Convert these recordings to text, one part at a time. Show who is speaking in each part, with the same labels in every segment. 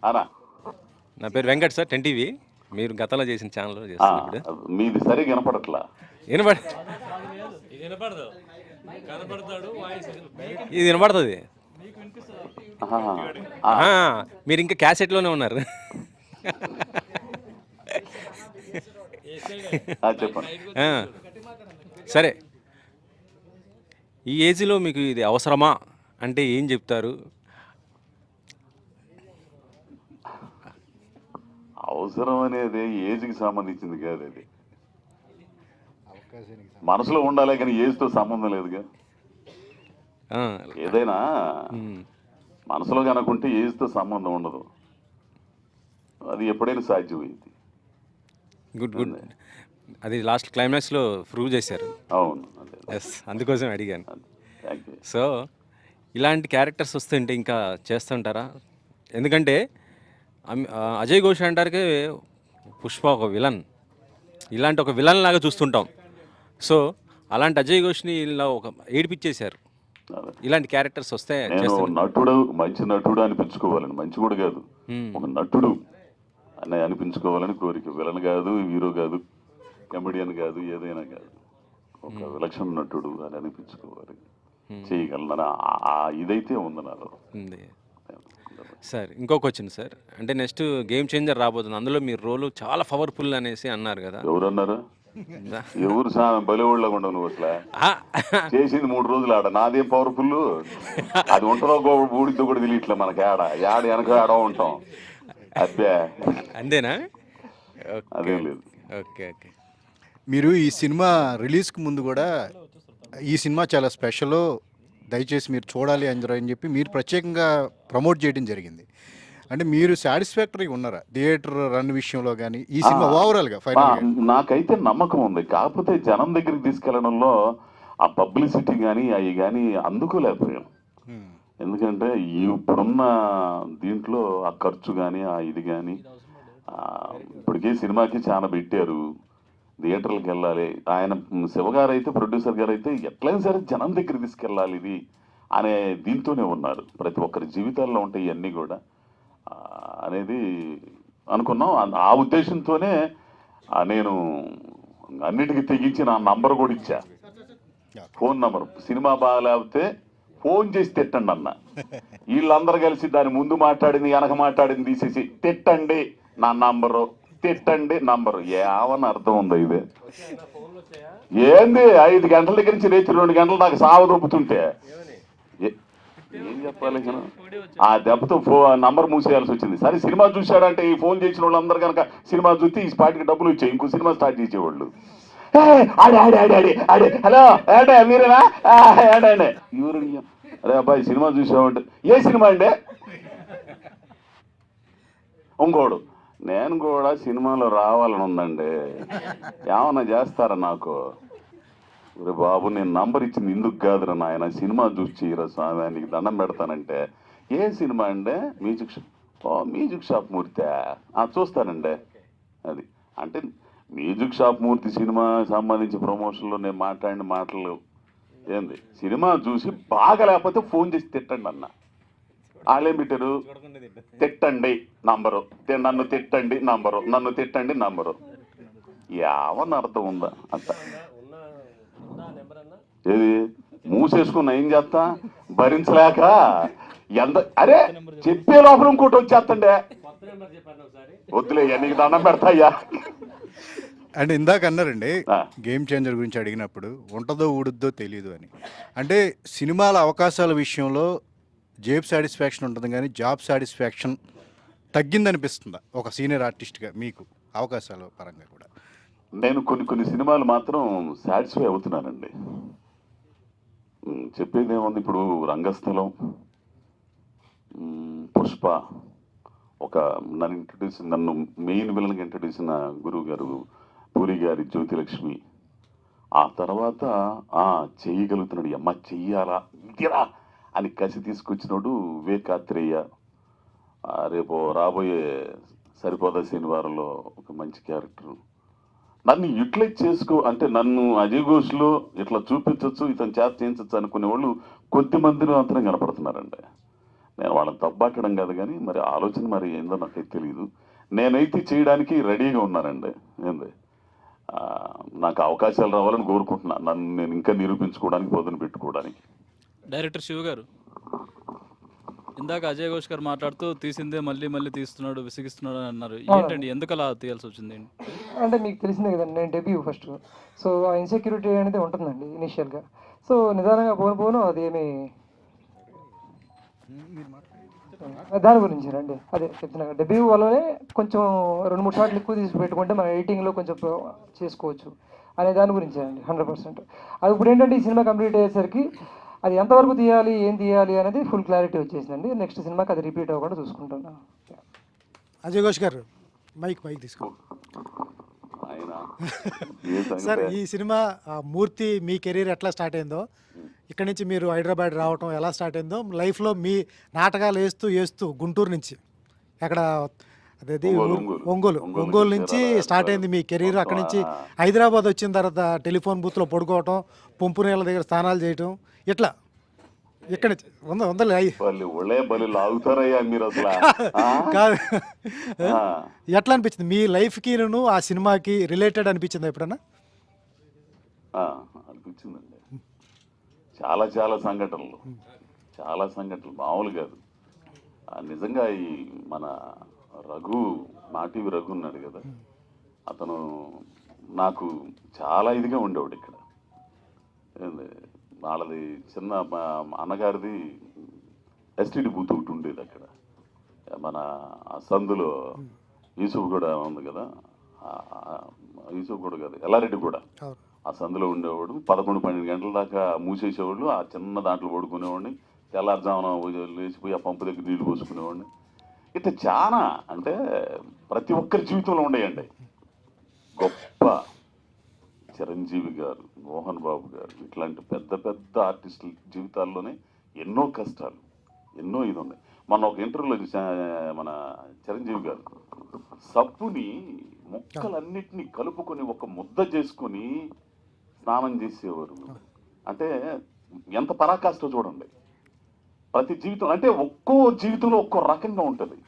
Speaker 1: అనా
Speaker 2: నా పేరు వెంకట్ సార్, 10 టీవీ. మీరు గతంలో చేసిన ఛానల్లో చేస్తున్నప్పుడు
Speaker 1: మీది సరిగా వినపడట్లా.
Speaker 2: వినపడ ఇది వినపడుతుంది.
Speaker 1: ఆహా.
Speaker 2: మీరు ఇంకా క్యాసెట్లోనే ఉన్నారు.
Speaker 1: చెప్పండి.
Speaker 2: ఆ, సరే, ఈ ఏజ్లో మీకు ఇది అవసరమా అంటే ఏం చెప్తారు?
Speaker 1: అవసరం అనేది ఏజ్కి సంబంధించింది కాదు, అది మనసులో ఉండాలి కానీ ఏజ్తో సంబంధం లేదుగా.
Speaker 2: ఆ,
Speaker 1: ఏదైనా
Speaker 2: ఉమ్,
Speaker 1: మనసులో కనుకుంటే ఏజ్తో సంబంధం ఉండదు, అది ఎప్పుడైనా సాధ్యమైంది.
Speaker 2: Good good. అది లాస్ట్ క్లైమాక్స్లో ప్రూవ్ చేశారు.
Speaker 1: అవును, అదే.
Speaker 2: ఎస్, అందుకోసం అడిగాను.
Speaker 1: Thank you.
Speaker 2: సో ఇలాంటి క్యారెక్టర్స్ వస్తుంటే ఇంకా చేస్తుంటారా? ఎందుకంటే అజయ్ ఘోష్ అంటారుకే పుష్ప ఒక విలన్, ఇలాంటి ఒక విలన్ లాగా చూస్తుంటాం. సో అలాంటి అజయ్ ఘోష్ని ఇలా ఒక ఏడిపించేశారు. ఇలాంటి క్యారెక్టర్స్ వస్తే
Speaker 1: నేను నటుడు, మంచి నటుడు అనిపించుకోవాలని, మంచి కూడా కాదు, ఒక నటుడు అని అనిపించుకోవాలని కోరిక. విలన్ కాదు, హీరో కాదు, కమెడియన్ కాదు, ఏదైనా కాదు, ఒక విలక్షణ నటుడు అని అనిపించుకోవాలి, చేయగలన ఇదైతే ఉంది నాలో.
Speaker 2: సార్ ఇంకో క్వశ్చన్ సార్, అంటే నెక్స్ట్ గేమ్ చేంజర్ రాబోతుంది, అందులో మీ రోలు చాలా పవర్ఫుల్ అనేసి అన్నారు కదా.
Speaker 1: ఎవరన్నారు? ఎవరు బలివాళ్ళగా ఉండవు నువ్వు అసలు. చేసింది 3 రోజులు ఆడ, నాదేం పవర్ఫుల్ అది ఉంటుందో ఊడితో కూడా తెలియట్లే మనకి. ఆడ వెనక ఆడ ఉంటాం, అబ్బే
Speaker 2: అంతేనా?
Speaker 1: అదేం లేదు.
Speaker 2: Okay okay.
Speaker 3: మీరు ఈ సినిమా రిలీజ్కి ముందు కూడా ఈ సినిమా చాలా స్పెషల్, దయచేసి మీరు చూడాలి అందరూ అని చెప్పి మీరు ప్రత్యేకంగా ప్రమోట్ చేయడం జరిగింది. అంటే మీరు సాటిస్ఫాక్టరీగా ఉన్నారా థియేటర్ రన్ విషయంలో కానీ ఈ సినిమా ఓవరాల్గా?
Speaker 1: నాకైతే నమ్మకం ఉంది, కాకపోతే జనం దగ్గరికి తీసుకెళ్లడంలో ఆ పబ్లిసిటీ కానీ అవి కానీ అందుకోలేకపోయాం. ఎందుకంటే ఇప్పుడున్న దీంట్లో ఆ ఖర్చు కానీ ఆ ఇది కానీ, ఇప్పటికే సినిమాకి చాలా పెట్టారు, థియేటర్లకు వెళ్ళాలి. ఆయన శివగారు అయితే, ప్రొడ్యూసర్ గారు అయితే ఎట్లయినా సరే జనం దగ్గర తీసుకెళ్ళాలి ఇది అనే దీంతోనే ఉన్నారు. ప్రతి ఒక్కరి జీవితాల్లో ఉంటాయి ఇవన్నీ కూడా అనేది అనుకున్నాం. ఆ ఉద్దేశంతోనే నేను అన్నిటికీ తెగించి నా నంబర్ కూడా ఇచ్చా, ఫోన్ నంబర్. సినిమా బాగాలేకపోతే ఫోన్ చేసి తిట్టండి అన్న. వీళ్ళందరూ కలిసి దాని ముందు మాట్లాడింది వెనక మాట్లాడింది తీసేసి తిట్టండి నా నంబరు, తిట్టండి నంబరు. ఏమని అర్థం ఉందో ఇది? ఏంది 5 గంటల దగ్గర నుంచి రేచి 2 గంటలు నాకు సావ దొబ్బుతుంటే ఏం చెప్పాలి? ఆ దెబ్బతో నంబర్ మూసేయాల్సి వచ్చింది. సరే సినిమా చూశాడంటే ఈ ఫోన్ చేసిన వాళ్ళందరూ కనుక సినిమా చూస్తే ఈ స్పాట్కి డబ్బులు ఇచ్చాయి, ఇంకో సినిమా స్టార్ట్ చేసేవాళ్ళు. ఆడే ఆడే ఆడే ఆడే ఆడే హలో ఏడే మీరేనా ఏడే ఎవరు? అరే అబ్బాయి సినిమా చూసామంటే ఏ సినిమా అండి? ఇంకోడు నేను కూడా సినిమాలో రావాలని ఉందండి, ఏమన్నా చేస్తారా నాకు? ఒరే బాబు, నేను నంబర్ ఇచ్చింది ఇందుకు కాదురా నాయన, సినిమా చూసి రా స్వామి, నీకు దండం పెడతానంటే. ఏ సినిమా అండి? Music shop. మ్యూజిక్ షాప్ మూర్తి చూస్తానండి. అది అంటే మ్యూజిక్ షాప్ మూర్తి సినిమా సంబంధించి ప్రమోషన్లో నేను మాట్లాడిన మాటలు ఏంది? సినిమా చూసి బాగా లేకపోతే ఫోన్ చేసి తిట్టండి అన్న. వాళ్ళేం పెట్టారు? తిట్టండి నంబరు, నన్ను తిట్టండి నంబరు, నన్ను తిట్టండి నంబరు. ఏమన్నా అర్థం ఉందా? అంత ఏది మూసేసుకున్నా ఏం చేస్తా, భరించలేక ఎంత. అరే చెప్పే లోపల ఇంకోటి వచ్చేస్తండే, వద్దులే నీకు దండం పెడతాయ్యా.
Speaker 3: అంటే ఇందాక అన్నారండి గేమ్ చేంజర్ గురించి అడిగినప్పుడు ఉంటుందో ఊడుద్దో తెలియదు అని. అంటే సినిమాల అవకాశాల విషయంలో జేబ్ సాటిస్ఫాక్షన్ ఉంటుంది కానీ జాబ్ సాటిస్ఫాక్షన్ తగ్గిందనిపిస్తుందా ఒక సీనియర్ ఆర్టిస్ట్గా మీకు అవకాశాల పరంగా కూడా?
Speaker 1: నేను కొన్ని సినిమాలు మాత్రం సాటిస్ఫై అవుతున్నానండి. చెప్పేది ఏముంది, ఇప్పుడు రంగస్థలం, పుష్ప, ఒక నన్ను మెయిన్ విలన్గా ఇంట్రడ్యూస్ అయిన గురువు గారు పూరి గారి జ్యోతిలక్ష్మి. ఆ తర్వాత చేయగలుగుతున్నాడు, అమ్మ చెయ్యాలా ఇంకేరా అని కసి తీసుకొచ్చినాడు వివేకాత్రేయ. రేపు రాబోయే సరిపోదా శనివారంలో ఒక మంచి క్యారెక్టరు. నన్ను యూటిలైజ్ చేసుకో అంటే నన్ను అజయ్ ఘోష్లో ఇట్లా చూపించవచ్చు, ఇతను చేత చేయించవచ్చు అనుకునే వాళ్ళు కొద్ది మందిని మాత్రం కనపడుతున్నారండి. నేను వాళ్ళని తప్పట్టడం కాదు, కానీ మరి ఆలోచన మరి ఏందో నాకైతే తెలియదు. నేనైతే చేయడానికి రెడీగా ఉన్నానండి. ఏంది నాకు అవకాశాలు రావాలని కోరుకుంటున్నాను, నన్ను నేను ఇంకా నిరూపించుకోవడానికి, పొద్దున పెట్టుకోవడానికి.
Speaker 4: డైరెక్టర్ శివ గారు, ఇందాక అజయ్ ఘోష్ గారు మాట్లాడుతూ తీసిందే మళ్ళీ మళ్ళీ తీస్తున్నాడు, విసిగిస్తున్నాడు అని అన్నారు. ఏంటండి, ఎందుకు అలా తీయాల్సి వచ్చింది?
Speaker 5: అంటే మీకు తెలిసిందే కదండి, నేను డెబ్యూ ఫస్ట్. సో ఆ ఇన్సెక్యూరిటీ అనేది ఉంటుందండి ఇనిషియల్గా. సో నిదానంగా పోను అది ఏమి దాని గురించి రండి, అదే చెప్తున్నా. డెబ్యూ వల్లనే కొంచెం 2-3 షాట్లు ఎక్కువ తీసి పెట్టుకుంటే మన ఎడిటింగ్లో కొంచెం చేసుకోవచ్చు అనే దాని గురించి అండి 100%. అది ఇప్పుడు ఏంటంటే ఈ సినిమా కంప్లీట్ అయ్యేసరికి అది ఎంతవరకు తీయాలి, ఏం తీయాలి అనేది ఫుల్ క్లారిటీ వచ్చేసిందండి. నెక్స్ట్ సినిమాకి అది రిపీట్ అవ్వకుండా చూసుకుంటున్నాను.
Speaker 6: అజయ్ ఘోష్ గారు, మైక్ తీసుకో. సార్, ఈ సినిమా మూర్తి మీ కెరీర్ ఎట్లా స్టార్ట్ అయిందో, ఇక్కడి నుంచి మీరు హైదరాబాద్ రావటం ఎలా స్టార్ట్ అయిందో, లైఫ్లో మీ నాటకాలు వేస్తూ గుంటూరు నుంచి అక్కడ అదేది ఒంగోలు నుంచి స్టార్ట్ అయింది మీ కెరీర్. అక్కడి నుంచి హైదరాబాద్ వచ్చిన తర్వాత టెలిఫోన్ బూత్లో పడుకోవటం, పంపు నీళ్ళ దగ్గర స్నానాలు చేయటం, ఇట్లా ఇక్కడ కాదు. ఎట్లా అనిపించింది మీ లైఫ్కి ఆ సినిమాకి రిలేటెడ్ అనిపించింది ఎప్పుడన్నా?
Speaker 1: అనిపించిందండి. చాలా చాలా సంఘటనలు మామూలు కాదు. నిజంగా ఈ మన మాటివి రఘు ఉన్నాడు కదా, అతను నాకు చాలా ఇదిగా ఉండేవాడు. ఇక్కడ వాళ్ళది చిన్న అన్నగారిది ఎస్టీడీ బూత్ ఒకటి ఉండేది అక్కడ, మన సందులో యూసుఫ్ కూడా ఉంది కదా, యూసుఫ్ కూడా కాదు ఎల్లారెడ్డి కూడా, ఆ సందులో ఉండేవాడు. 11-12 గంటల దాకా మూసేసేవాళ్ళు. ఆ చిన్న దాంట్లో పడుకునేవాడిని. తెల్లారుజామున లేచిపోయి ఆ పంపు దగ్గర నీళ్లు పోసుకునేవాడిని. ఇట్లా చాలా అంటే ప్రతి ఒక్కరి జీవితంలో ఉండేయండి. గొప్ప చిరంజీవి గారు, మోహన్ బాబు గారు, ఇట్లాంటి పెద్ద పెద్ద ఆర్టిస్టుల జీవితాల్లోనే ఎన్నో కష్టాలు, ఎన్నో ఇది ఉన్నాయి. మొన్న ఒక ఇంటర్వ్యూలో మన చిరంజీవి గారు సబ్బుని ముక్కలన్నిటినీ కలుపుకొని ఒక ముద్ద చేసుకొని స్నానం చేసేవారు. అంటే ఎంత పరాకాష్ట చూడండి. ప్రతి జీవితం అంటే ఒక్కో జీవితంలో ఒక్కో రకంగా ఉంటుంది.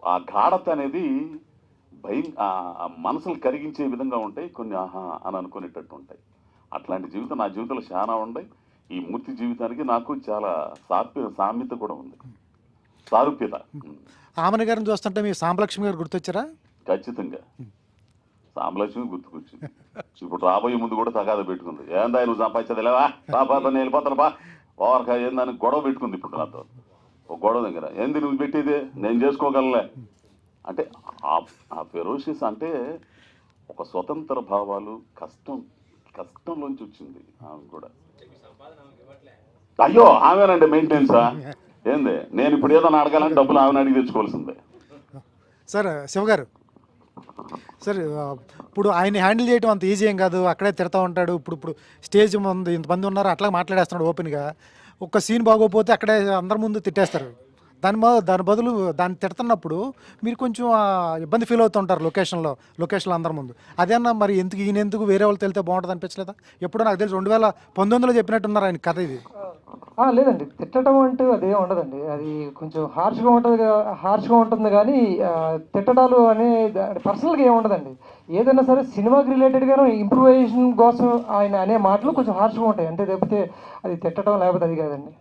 Speaker 1: ఆ గాఢత అనేది మనసులు కరిగించే విధంగా ఉంటాయి, కొన్ని ఆహా అని అనుకునేటట్టు ఉంటాయి. అట్లాంటి జీవితం నా జీవితంలో చాలా ఉన్నాయి. ఈ మూర్తి జీవితానికి నాకు చాలా సామ్యత కూడా ఉంది, సారూప్యత.
Speaker 6: ఆమెన గారిని చూస్తుంటే మీ సాంబలక్ష్మి గారు గుర్తొచ్చారా?
Speaker 1: ఖచ్చితంగా సాంబలక్ష్మి గుర్తుకొచ్చింది. ఇప్పుడు రాబోయే ముందు కూడా తగాద పెట్టుకుంది. ఏందా నువ్వు సంపాదించలేవా, నేను వెళ్ళిపోతాను బా ఓవర్కా ఏందని గొడవ పెట్టుకుంది. ఇప్పుడు నాతో ఒక గొడవ దగ్గర, ఏంది నువ్వు పెట్టేది, నేను చేసుకోగలలే అంటే ఆ ఫెరోషియస్ అంటే ఒక స్వతంత్ర భావాలు, కష్టంలోంచి వచ్చింది ఆమె కూడా. అయ్యో ఆమెనండి మెయింటెనెన్సా ఏంది, నేను ఇప్పుడు ఏదైనా అడగాలని డబ్బులు ఆమెను అడిగి తెచ్చుకోవాల్సిందే.
Speaker 6: సార్ శివ గారు, సార్ ఇప్పుడు ఆయన హ్యాండిల్ చేయడం అంత ఈజీ ఏం కాదు. అక్కడే తిడతా ఉంటాడు. ఇప్పుడు స్టేజ్ ముందు ఇంతమంది ఉన్నారు, అట్లా మాట్లాడేస్తున్నాడు ఓపెన్గా. ఒక్క సీన్ బాగోపోతే అక్కడే అందరి ముందు తిట్టేస్తారు. దాని బదులు దాన్ని తిడుతున్నప్పుడు మీరు కొంచెం ఇబ్బంది ఫీల్ అవుతుంటారు లొకేషన్లో అందరి ముందు. అదేనా మరి ఈయనెందుకు వేరే వాళ్ళు తెలితే బాగుంటుంది అనిపించలేదా? ఎప్పుడో నాకు తెలిసి 2019లో చెప్పినట్టున్నారు ఆయన కథ ఇది.
Speaker 5: లేదండి, తిట్టడం అంటూ అదే ఉండదండి. అది కొంచెం హార్ష్గా ఉంటుంది కానీ తిట్టడాలు అనే పర్సనల్గా ఏమి ఉండదండి. ఏదైనా సరే సినిమాకి రిలేటెడ్గానే ఇంప్రూవైజేషన్ కోసం ఆయన అనే మాటలు కొంచెం హార్ష్గా ఉంటాయి అంతే, తప్పితే అది తిట్టడం లేకపోతే అది కాదండి.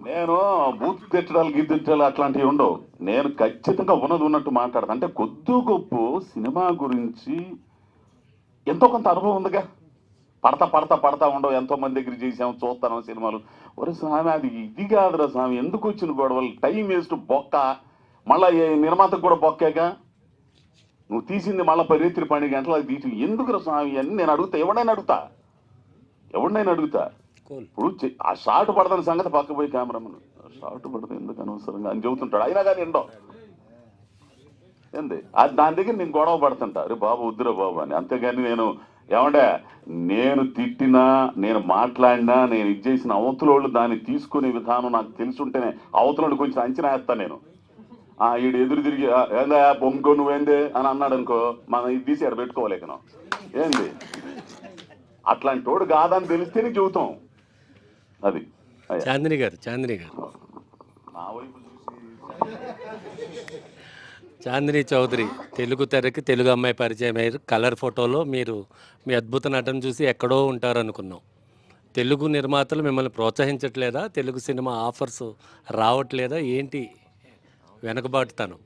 Speaker 1: నేను బూత్ తిట్టడాలు గిద్దెట్టాలు అట్లాంటివి ఉండవు. నేను ఖచ్చితంగా ఉన్నట్టు మాట్లాడతాను. అంటే కొద్ది గొప్ప సినిమా గురించి ఎంతో కొంత అనుభవం ఉందిగా. పడతా ఉండవు. ఎంతో మంది దగ్గర చేసాము, చూస్తాను సినిమాలు. ఒరే స్వామి, అది ఇది కాదురా స్వామి, ఎందుకు వచ్చిన గొడవలు, టైం వేస్ట్, బొక్క. మళ్ళీ నిర్మాతకు కూడా బొక్కాగా నువ్వు తీసింది మళ్ళీ 12 గంటలు అది తీసి ఎందుకురా స్వామి అని నేను అడుగుతా. ఎవడైనా అడుగుతా. ఇప్పుడు ఆ షార్ట్ పడదని సంగతి పక్క పోయి కెమెరామెన్ షార్ట్ పడదు ఎందుకు అనవసరంగా అని చెబుతుంటాడు. అయినా కానీ ఏంది అది దాని దగ్గర నేను గొడవ పడుతుంటా, అరే బాబు వద్దురా బాబు అని. అంతేగాని నేను తిట్టినా, నేను మాట్లాడినా, నేను ఇది చేసిన అవతలోళ్ళు దాన్ని తీసుకునే విధానం నాకు తెలుసుంటేనే అవతలోళ్ళు కొంచెం అంచనా వేస్తాను నేను. ఈడు ఎదురు తిరిగి ఏందా బొంకో నువ్వేందే అని అన్నాడు అనుకో, మనం ఇది తీసి ఎక్కడ పెట్టుకోలేకను. ఏంది అట్లాంటి వాడు కాదని తెలిస్తేనే చెబుతాం. అది
Speaker 7: చాందిని గారు
Speaker 1: నా వైపు చూసి
Speaker 7: చాందిని చౌదరి తెలుగు తెరకి తెలుగు అమ్మాయి పరిచయం అయ్యారు. కలర్ ఫోటోలో మీరు మీ అద్భుత నటన చూసి ఎక్కడో ఉంటారు అనుకున్నాం. తెలుగు నిర్మాతలు మిమ్మల్ని ప్రోత్సహించట్లేదా? తెలుగు సినిమా ఆఫర్స్ రావట్లేదా? ఏంటి వెనకబాటుతనం?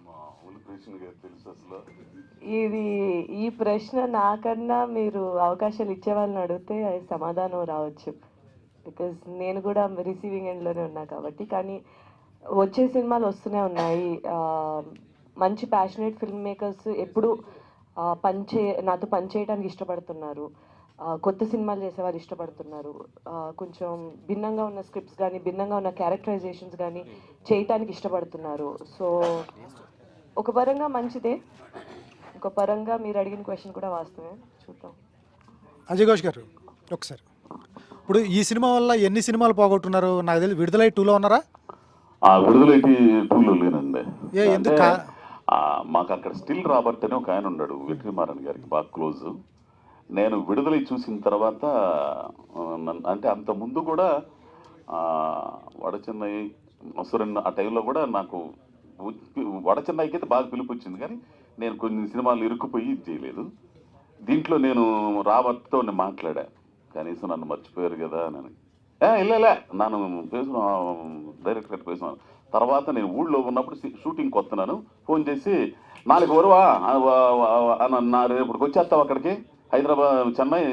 Speaker 1: మామూలు కృష్ణ గారు తెలుసు అసలు.
Speaker 8: ఈ ప్రశ్న నాకన్నా మీరు అవకాశాలు ఇచ్చే వాళ్ళని అడిగితే సమాధానం రావచ్చు. బికాజ్ నేను కూడా రిసీవింగ్ ఎండ్లోనే ఉన్నా కాబట్టి. కానీ వచ్చే సినిమాలు వస్తూనే ఉన్నాయి. మంచి ప్యాషనేట్ ఫిల్మ్ మేకర్స్ ఎప్పుడు నాతో పనిచేయడానికి ఇష్టపడుతున్నారు. కొత్త సినిమాలు చేసేవారు ఇష్టపడుతున్నారు. కొంచెం భిన్నంగా ఉన్న స్క్రిప్ట్స్ కానీ భిన్నంగా ఉన్న క్యారెక్టరైజేషన్స్ కానీ చేయటానికి ఇష్టపడుతున్నారు. సో ఒక పరంగా మంచిదే, ఒక పరంగా మీరు అడిగిన క్వశ్చన్ కూడా వాస్తవే. చూద్దాం.
Speaker 6: అజయ్ ఘోష్ గారు ఒకసారి, ఇప్పుడు ఈ సినిమా వల్ల ఎన్ని సినిమాలు పోగొట్టున్నారు? నాకు తెలియదు, విడుదలై 2లో ఉన్నారా?
Speaker 1: విడుదలైతే 2లో లేనండి.
Speaker 6: ఎందుకు?
Speaker 1: మాకు అక్కడ స్టిల్ రాబర్ట్ అని ఒక ఆయన ఉన్నాడు, వెట్రిమారన్ గారికి బాగా క్లోజ్. నేను విడుదలై చూసిన తర్వాత అంటే అంత ముందు కూడా వడచెన్నై మొసరన్ ఆ టైంలో కూడా నాకు వడచెన్నైకి అయితే బాగా పిలుపు వచ్చింది. కానీ నేను కొన్ని సినిమాలు ఇరుక్కుపోయి ఇది చేయలేదు. దీంట్లో నేను రాబర్ట్తో నేను మాట్లాడా, కనీసం నన్ను మర్చిపోయారు కదా అని. ఇల్లే నన్ను డైరెక్టర్ గారు పేసుకున్నాను. తర్వాత నేను ఊళ్ళో ఉన్నప్పుడు షూటింగ్కి వస్తున్నాను, ఫోన్ చేసి 4 వరువా అని అన్నారు, రేపటికి వచ్చేస్తావు అక్కడికి హైదరాబాద్ చెన్నై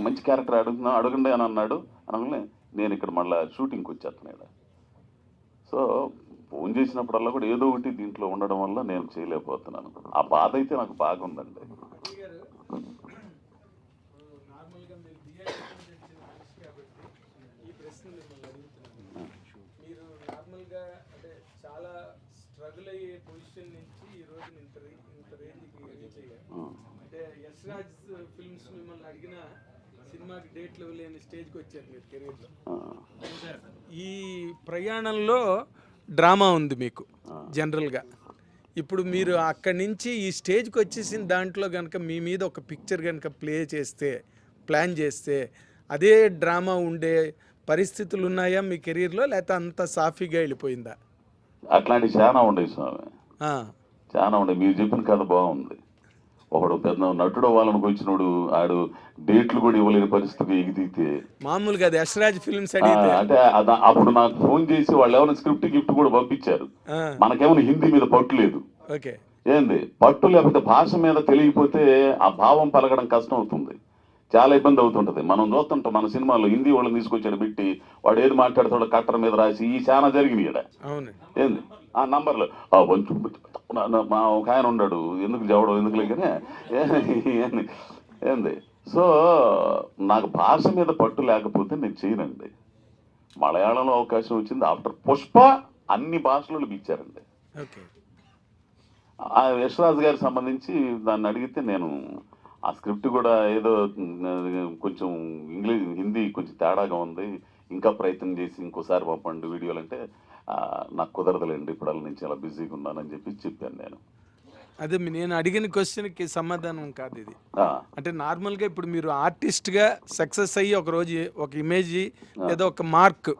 Speaker 1: మంచి క్యారెక్టర్ అడగండి అని అన్నాడు. అనగానే నేను ఇక్కడ మళ్ళీ షూటింగ్కి వచ్చేస్తున్నాడు. సో ఫోన్ చేసినప్పుడల్లా కూడా ఏదో ఒకటి దీంట్లో ఉండడం వల్ల నేను చేయలేకపోతున్నాను. ఆ బాధ అయితే నాకు బాగుందండి.
Speaker 9: చాలా స్ట్రగుల్ అయ్యే పొజిషన్ నుంచి ఈ రోజు ఇంత రేంజ్కి రీచ్ అయ్యారు. అంటే యశ్ రాజ్ ఫిల్మ్స్ మిమ్మల్ని అడిగిన సినిమాకి డేట్లు లేని స్టేజ్కి వచ్చారు మీరు కెరీర్లో. ఈ ప్రయాణంలో డ్రామా ఉంది మీకు జనరల్గా. ఇప్పుడు మీరు అక్కడి నుంచి ఈ స్టేజ్కి వచ్చేసిన దాంట్లో కనుక మీ మీద ఒక పిక్చర్ కనుక ప్లాన్ చేస్తే అదే డ్రామా ఉండే పరిస్థితులు ఉన్నాయా మీ కెరీర్లో, లేకపోతే అంత సాఫీగా వెళ్ళిపోయిందా?
Speaker 1: అట్లాంటివి చాలా ఉండేవి స్వామి, చాలా ఉండే. మీరు చెప్పిన కథ బాగుంది. ఒకడు పెద్ద నటుడు వాళ్ళనికి వచ్చినోడు ఆడు డేట్లు కూడా ఇవ్వలేని పరిస్థితికి ఎగిదితే
Speaker 9: మామూలుగా యశ్రాజ్ ఫిల్మ్స్
Speaker 1: అంటే అప్పుడు నాకు ఫోన్ చేసి వాళ్ళు ఏమైనా స్క్రిప్ట్ గిఫ్ట్ కూడా పంపించారు. మనకేమైనా హిందీ మీద పట్టు లేదు. ఏంది పట్టు లేకపోతే భాష మీద తెలియకపోతే ఆ భావం పలకడం కష్టం అవుతుంది, చాలా ఇబ్బంది అవుతుంటది. మనం చూస్తుంటాం మన సినిమాలో హిందీ వాళ్ళని తీసుకొచ్చాడు పెట్టి వాడు ఏది మాట్లాడతాడో కట్టర్ మీద రాసి ఈ చాలా జరిగినాయి ఇక్కడ. ఏంది ఆ నంబర్లు మా ఒక ఆయన ఉన్నాడు, ఎందుకు జవడం ఎందుకు లేకనే ఏంది. సో నాకు భాష మీద పట్టు లేకపోతే నేను చేయనండి. మలయాళంలో అవకాశం వచ్చింది ఆఫ్టర్ పుష్ప, అన్ని భాషలు ఇచ్చారండి. యశ్రాజ్ గారికి సంబంధించి దాన్ని అడిగితే నేను ఆ స్క్రిప్ట్ కూడా ఏదో కొంచెం హిందీ కొంచెం తేడాగా ఉంది, ఇంకా ప్రయత్నం చేసి ఇంకోసారి పంపండి వీడియోలు అంటే నాకు కుదరదులేండి, ఇప్పుడు అలా నేను చాలా బిజీగా ఉన్నానని చెప్పాను నేను.
Speaker 9: అదే నేను అడిగిన క్వశ్చన్కి సమాధానం కాదు ఇది. అంటే నార్మల్గా ఇప్పుడు మీరు ఆర్టిస్ట్గా సక్సెస్ అయ్యి ఒక రోజు ఒక ఇమేజ్ ఏదో ఒక మార్క్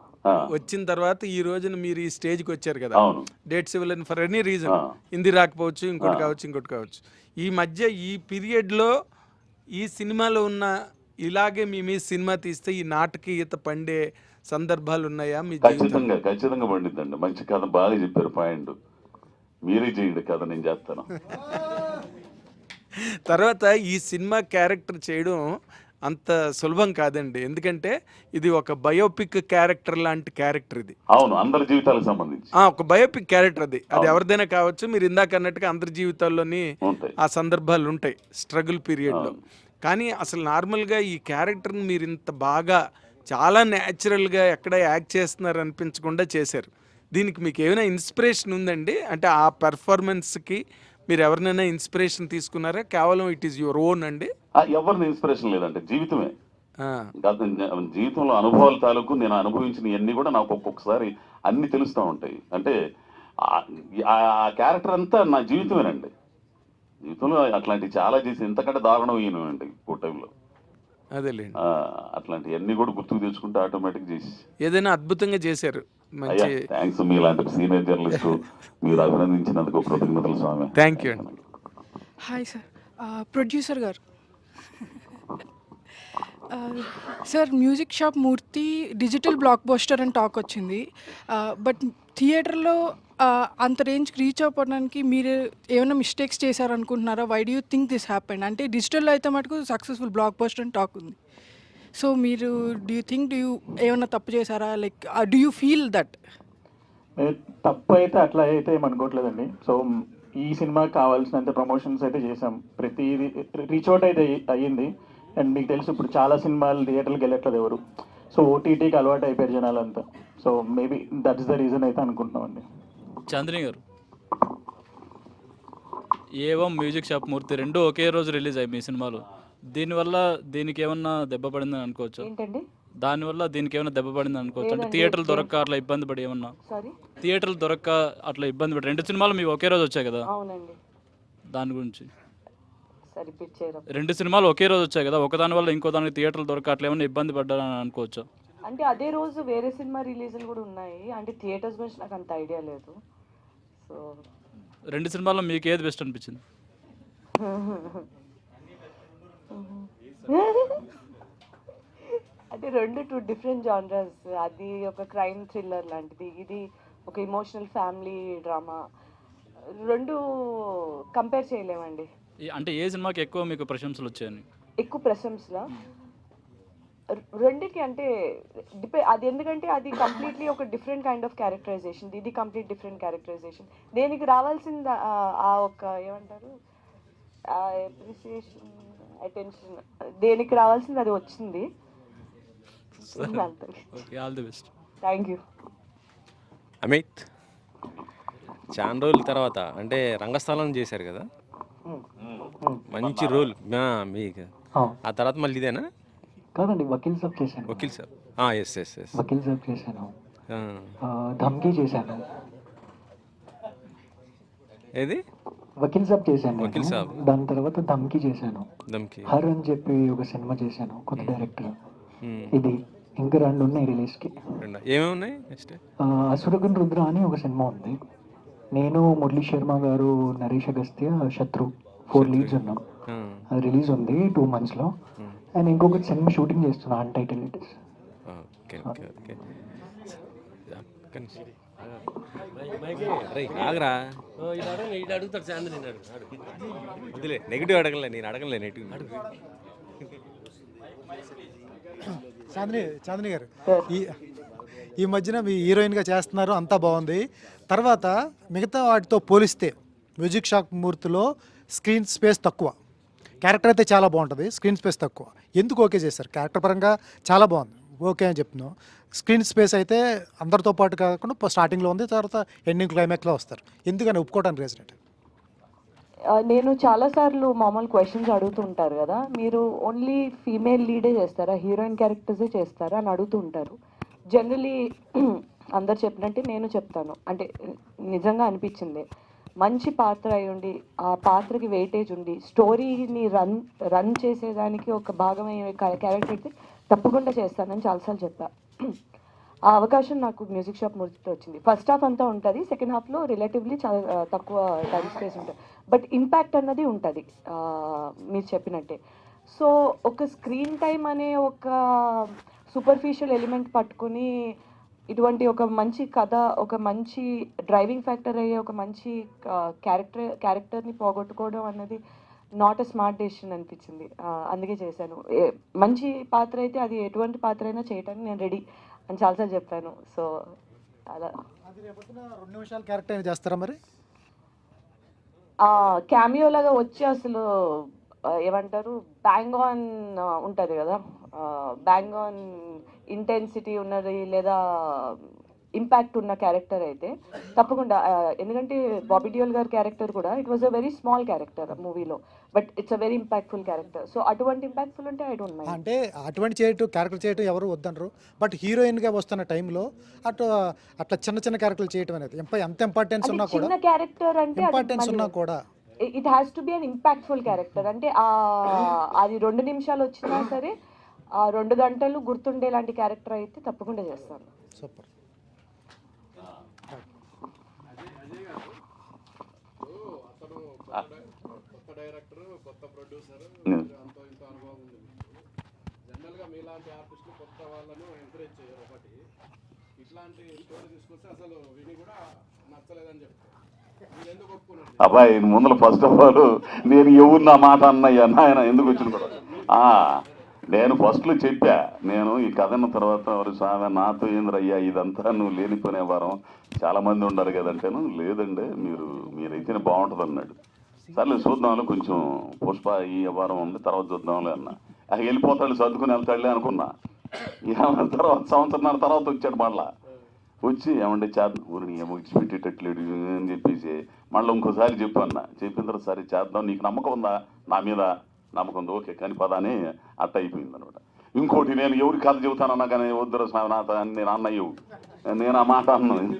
Speaker 9: వచ్చిన తర్వాత ఈ రోజున మీరు ఈ స్టేజ్కి వచ్చారు కదా, డేట్స్ ఇవ్వలేని ఫర్ ఎనీ రీజన్, హిందీ రాకపోవచ్చు, ఇంకోటి కావచ్చు. ఈ మధ్య ఈ పీరియడ్లో ఈ సినిమాలో ఉన్న ఇలాగే మీ సినిమా తీస్తే ఈ నాటకీయత పండే సందర్భాలు ఉన్నాయా? మీ
Speaker 1: ఖచ్చితంగా పండిద్దండి. మంచి కథ బాగా చెప్పారు, పాయింట్ మీరే చేయండి కథ, నేను చేస్తాను.
Speaker 9: తర్వాత ఈ సినిమా క్యారెక్టర్ చేయడం అంత సులభం కాదండి, ఎందుకంటే ఇది ఒక బయోపిక్ క్యారెక్టర్ లాంటి క్యారెక్టర్ ఇది.
Speaker 1: అవును, అందరి జీవితాలకు సంబంధించి
Speaker 9: ఒక బయోపిక్ క్యారెక్టర్ అది ఎవరిదైనా కావచ్చు. మీరు ఇందాక అన్నట్టుగా అందరి జీవితాల్లోని ఆ సందర్భాలు ఉంటాయి స్ట్రగుల్ పీరియడ్లో. కానీ అసలు నార్మల్గా ఈ క్యారెక్టర్ని మీరు ఇంత బాగా చాలా న్యాచురల్గా ఎక్కడ యాక్ట్ చేస్తున్నారు అనిపించకుండా చేశారు. దీనికి మీకు ఏమైనా ఇన్స్పిరేషన్ ఉందండి? అంటే ఆ పెర్ఫార్మెన్స్కి మీరు ఎవరినైనా ఇన్స్పిరేషన్ తీసుకున్నారా, కేవలం ఇట్ ఈస్ యువర్ ఓన్ అండి?
Speaker 1: ఎవరిని ఇన్స్పిరేషన్ లేదంటే జీవితమే, జీవితంలో అనుభవాల తాలూకు నేను అనుభవించిన ఇవన్నీ కూడా నాకు ఒక్కొక్కసారి అన్ని తెలుస్తూ ఉంటాయి. అంటే ఆ క్యారెక్టర్ అంతా నా జీవితమేనండి. జీవితంలో అట్లాంటివి చాలా చేసి ఇంతకంటే దారుణం ఈయనండి ఇప్పుడు టైంలో.
Speaker 9: అదేలేండి.
Speaker 1: అట్లాంటివన్నీ కూడా గుర్తుకు తెచ్చుకుంటే ఆటోమేటిక్ చేసి
Speaker 9: ఏదైనా అద్భుతంగా చేశారు. మంచి
Speaker 1: అయ్యా థ్యాంక్స్, మీలాంటి సీనియర్ జర్నలిస్ట్ మీరు అభినందించినందుకు కృతజ్ఞతలు స్వామి.
Speaker 9: థ్యాంక్ యూ అండి.
Speaker 10: హాయ్ సార్, ప్రొడ్యూసర్ గారు. Sir, music shop Murthy digital blockbuster అని టాక్ వచ్చింది. బట్ థియేటర్లో అంత రేంజ్కి రీచ్ అవ్వడానికి మీరు ఏమైనా మిస్టేక్స్ చేశారనుకుంటున్నారా? Why do you think this happened? అంటే డిజిటల్లో అయితే మటుకు సక్సెస్ఫుల్ బ్లాక్ బస్టర్ అని టాక్ ఉంది. సో మీరు డూ యూ థింక్ ఏమైనా తప్పు చేశారా? Like do you feel that?
Speaker 11: తప్పు అయితే అట్లా అయితే ఏమనుకోవట్లేదండి. సో ఈ సినిమాకి కావాల్సినంత ప్రమోషన్స్ అయితే చేసాం, ప్రతిదీ రీచ్ అవుట్ అయితే అయ్యింది. అండ్ మీకు తెలుసు ఇప్పుడు చాలా సినిమాలు థియేటర్కి వెళ్ళట్లేదు ఎవరు. సో ఓటీటీకి అలవాటు అయిపోయారు జనాలంతా. So maybe that's the reason అయితే అనుకుంటున్నామండి.
Speaker 4: చాందిని గారు, ఏవం మ్యూజిక్ షాప్ మూర్తి రెండు ఒకే రోజు రిలీజ్ అయ్యి మీ సినిమాలు, దీనివల్ల దీనికి ఏమన్నా దెబ్బ పడిందని అనుకోవచ్చు?
Speaker 8: ఏంటండి?
Speaker 4: దానివల్ల దీనికి ఏమైనా దెబ్బ పడింది అనుకోవచ్చు? అంటే థియేటర్లు దొరక్క అట్లా ఇబ్బంది పడి ఏమన్నా?
Speaker 8: సారీ,
Speaker 4: థియేటర్లు దొరక్క అట్లా ఇబ్బంది పడి రెండు సినిమాలు మీ ఒకే రోజు వచ్చాయి కదా,
Speaker 8: అవునండి.
Speaker 4: దాని గురించి.
Speaker 8: సరే, రిపీట్ చేయరా?
Speaker 4: రెండు సినిమాలు ఒకే రోజు వచ్చాయి కదా, ఒకదాని వల్ల ఇంకో దానికి థియేటర్లు దొరక్క అట్లా ఏమైనా ఇబ్బంది పడ్డారని అనుకోవచ్చు?
Speaker 8: అంటే అదే రోజు వేరే సినిమా రిలీజ్లు కూడా ఉన్నాయి. అంటే థియేటర్స్ గురించి నాకు అంత ఐడియా లేదు. సో
Speaker 4: రెండు సినిమాల్లో మీకు ఏది బెస్ట్ అనిపించింది?
Speaker 8: అంటే రెండు టూ డిఫరెంట్ జానరస్. అది ఒక క్రైమ్ థ్రిల్లర్ లాంటిది, ఇది ఒక ఇమోషనల్ ఫ్యామిలీ డ్రామా. రెండు కంపేర్ చేయలేమండి.
Speaker 4: అంటే ఏ సినిమాకి ఎక్కువ మీకు ప్రశంసలు వచ్చాయని?
Speaker 8: ఎక్కువ ప్రశంసలా రెండుకి అంటే అది ఎందుకంటే అది కంప్లీట్లీ ఒక డిఫరెంట్ కైండ్ ఆఫ్ క్యారెక్టరైజేషన్, ఇది కంప్లీట్ డిఫరెంట్ క్యారెక్టరైజేషన్. దేనికి రావాల్సింది ఆ ఒక ఏమంటారు అప్రిసియేషన్, అటెన్షన్, దేనికి రావాల్సింది అది వచ్చింది.
Speaker 4: All the best.
Speaker 8: Thank you.
Speaker 2: Amit, చాలా రోజుల తర్వాత అంటే రంగస్థలం చేశారు కదా, మంచి రోల్ మీకు. ఆ తర్వాత మళ్ళీ ఇదేనా?
Speaker 11: కాదండి, వకీల్ సాబ్ చేశాను.
Speaker 2: Vakeel Saab, yes yes yes,
Speaker 11: Vakeel Saab చేశాను, ధమ్కీ చేశాను.
Speaker 2: ఏది?
Speaker 11: వకీల్ సాబ్ చేశాను,
Speaker 2: వకీల్ సాబ్.
Speaker 11: దాని తర్వాత ధమ్కీ చేశాను.
Speaker 2: దమ్కి
Speaker 11: హర్ అని చెప్పి ఒక సినిమా చేశాను, కొత్త డైరెక్టర్. ఇది ఇంకా రెండు ఉన్నాయి రిలీజ్కి.
Speaker 2: ఏమేమి ఉన్నాయి నెక్స్ట్?
Speaker 11: అసురగున్ రుద్ర అని ఒక సినిమా ఉంది. నేను, మురళీ శర్మ గారు, నరేష్ అగస్త్య, శత్రు 4 లీడ్స్ ఉన్నాం. అది రిలీజ్ ఉంది 2 monthsలో. అండ్ ఇంకొకటి సినిమా షూటింగ్ చేస్తున్నా, untitled it is.
Speaker 2: Okay okay okay. ఆగరా,
Speaker 7: అడుగుతాడు చాందిని,
Speaker 2: వదిలే, నెగిటివ్ అడగలే, నేను అడగలే నెగిటివ్.
Speaker 6: చాందిని గారు, ఈ మధ్యన మీ హీరోయిన్గా చేస్తున్నారు, అంతా బాగుంది. తర్వాత మిగతా వాటితో పోలిస్తే మ్యూజిక్ షాప్ మూర్తిలో స్క్రీన్ స్పేస్ తక్కువ, క్యారెక్టర్ అయితే చాలా బాగుంటుంది, స్క్రీన్ స్పేస్ తక్కువ. ఎందుకు ఓకే చేశారు? క్యారెక్టర్ పరంగా చాలా బాగుంది, ఓకే అని చెప్తున్నాం. స్క్రీన్ స్పేస్ అయితే అందరితో పాటు కాకుండా స్టార్టింగ్లో ఉంది, తర్వాత ఎండింగ్ క్లైమాక్స్లో వస్తారు. ఎందుకని ఒప్పుకోవడానికి రీజన్ ఏంటి?
Speaker 8: నేను చాలాసార్లు మామూలు క్వశ్చన్స్ అడుగుతుంటారు కదా, మీరు ఓన్లీ ఫీమేల్ లీడే చేస్తారా, హీరోయిన్ క్యారెక్టర్సే చేస్తారా అని అడుగుతుంటారు. జనరలీ అందరు చెప్పినట్టే నేను చెప్తాను. అంటే నిజంగా అనిపించింది, మంచి పాత్ర అయి ఉండి ఆ పాత్రకి వెయిటేజ్ ఉండి స్టోరీని రన్ చేసేదానికి ఒక భాగమయ్యే క్యారెక్టర్ అయితే తప్పకుండా చేస్తానని చాలాసార్లు చెప్పా. ఆ అవకాశం నాకు మ్యూజిక్ షాప్ మూర్తితో వచ్చింది. ఫస్ట్ హాఫ్ అంతా ఉంటుంది, సెకండ్ హాఫ్లో రిలేటివ్లీ చాలా తక్కువ టైం స్పేస్ ఉంటుంది, బట్ ఇంపాక్ట్ అన్నది ఉంటుంది మీరు చెప్పినట్టే. సో ఒక స్క్రీన్ టైం అనే ఒక సూపర్ఫిషియల్ ఎలిమెంట్ పట్టుకుని ఇటువంటి ఒక మంచి కథ, ఒక మంచి డ్రైవింగ్ ఫ్యాక్టర్ అయ్యే ఒక మంచి క్యారెక్టర్ని పోగొట్టుకోవడం అన్నది నాట్ ఎ స్మార్ట్ డెసిషన్ అనిపించింది. అందుకే చేశాను. మంచి పాత్ర అయితే అది ఎటువంటి పాత్ర అయినా చేయటానికి నేను రెడీ అని చాలాసార్లు చెప్పాను. సో అలా
Speaker 6: 2 నిమిషాల క్యారెక్టర్ చేస్తారా మరి?
Speaker 8: క్యామియో లాగా వచ్చి అసలు ఏమంటారు బ్యాంగ్ ఆన్ ఉంటుంది కదా, బ్యాంగ్ ఆన్ ఇంటెన్సిటీ ఉన్నది లేదా ఇంపాక్ట్ ఉన్న క్యారెక్టర్ అయితే తప్పకుండా. ఎందుకంటే బాబీ డియోల్ గారి క్యారెక్టర్ కూడా it was a very small character మూవీలో, but it's a very impactful character. So అటువంటి ఇంపాక్ట్ఫుల్ ఉంటే ఐ డోంట్ మైండ్.
Speaker 6: అంటే అటువంటి క్యారెక్టర్ చేయటం ఎవరు వద్దనరు, బట్ హీరోయిన్గా వస్తున్న టైంలో అట్లా చిన్న క్యారెక్టర్లు చేయటం అనేది ఎంత ఇంపార్టెన్స్ ఉన్నా కూడా,
Speaker 8: చిన్న క్యారెక్టర్ అంటే
Speaker 6: ఇంపార్టెన్స్ ఉన్నా కూడా
Speaker 8: it has to be an impactful character. అంటే అది 2 నిమిషాలు వచ్చినా సరే ఆ 2 గంటలు గుర్తుండేలాంటి క్యారెక్టర్ అయితే తప్పకుండా చేస్తాను.
Speaker 6: సూపర్.
Speaker 1: అబ్బాయి ముందర ఫస్ట్ ఆఫ్ ఆల్ నేను ఎవరు నా మాట అన్నయ్యా నాయన ఎందుకు వచ్చిన కూడా నేను ఫస్ట్లో చెప్పా, నేను ఈ కథ అన్న తర్వాత ఎవరు స్వామి నాతో ఏంద్రయ్యా ఇదంతా నువ్వు లేనిపోయిన వారం చాలామంది ఉండరు కదంటేను, లేదండి మీరైతేనే బాగుంటుంది అన్నాడు. సర్లే చూద్దాంలే, కొంచెం పుష్ప ఈ వారం ఉంది తర్వాత చూద్దాంలే అన్న. వెళ్ళిపోతాడు సర్దుకుని వెళ్తాడులే అనుకున్నా. తర్వాత సంవత్సరం తర్వాత వచ్చాడు మళ్ళా. వచ్చి ఏమంటే చేద్దాం ఊరిని ఏమో ఇచ్చిపెట్టేటట్లేడు అని చెప్పేసి మళ్ళీ ఇంకోసారి చెప్పన్న. చెప్పిన తర్వాత సరే చేద్దాం, నీకు నమ్మకం ఉందా, నా మీద నమ్మకం ఉంది, ఓకే కానీ పద అని అట్ట అయిపోయింది అనమాట. ఇంకోటి నేను ఎవరి కథ చెబుతానన్నా కానీ వద్దురా స్వామినాథ అని నేను అన్నయ్యవు, నేను ఆ మాట అన్నాను.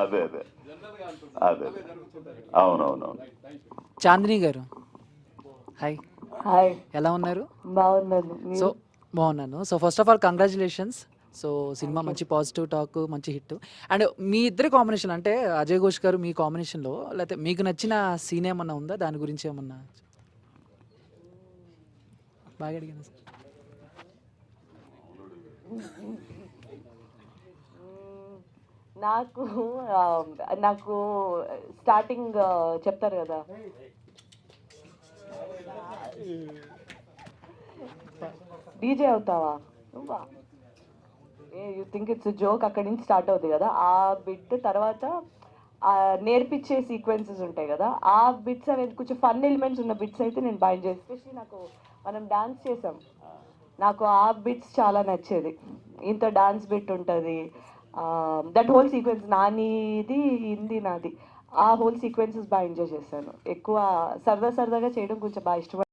Speaker 1: అదే అదే అదే అవునవునవును.
Speaker 12: చాందిని గారు హాయ్.
Speaker 8: హాయ్,
Speaker 12: ఎలా ఉన్నారు?
Speaker 8: బాగున్నాను.
Speaker 12: సో బాగున్నాను. So first of all congratulations. So cinema మంచి పాజిటివ్ టాక్, మంచి హిట్. అండ్ మీ ఇద్దరి కాంబినేషన్ అంటే అజయ్ ఘోష్ గారు మీ కాంబినేషన్లో లేకపోతే మీకు నచ్చిన సీన్ ఏమన్నా ఉందా? దాని గురించి ఏమన్నా బాగా అడిగాను సార్.
Speaker 8: నాకు స్టార్టింగ్ చెప్తారు కదా, డీజే అవుతావా నువ్వా, యూ థింక్ ఇట్స్ జోక్, అక్కడి నుంచి స్టార్ట్ అవుతుంది కదా ఆ బిట్. తర్వాత నేర్పించే సీక్వెన్సెస్ ఉంటాయి కదా, ఆ బిట్స్ అనేది కొంచెం ఫన్ ఎలిమెంట్స్ ఉన్న బిట్స్ అయితే నేను బాగా చేస్తాను. ఎస్పెషల్లీ నాకు మనం డాన్స్ చేసాం, నాకు ఆ బిట్స్ చాలా నచ్చేది. ఇంత డాన్స్ బిట్ ఉంటుంది, దట్ హోల్ సీక్వెన్స్ నానిది హిందీ నాది, ఆ హోల్ సీక్వెన్సెస్ బాగా ఎంజాయ్ చేశాను. ఎక్కువ సరదాగా చేయడం కొంచెం బాగా ఇష్టం.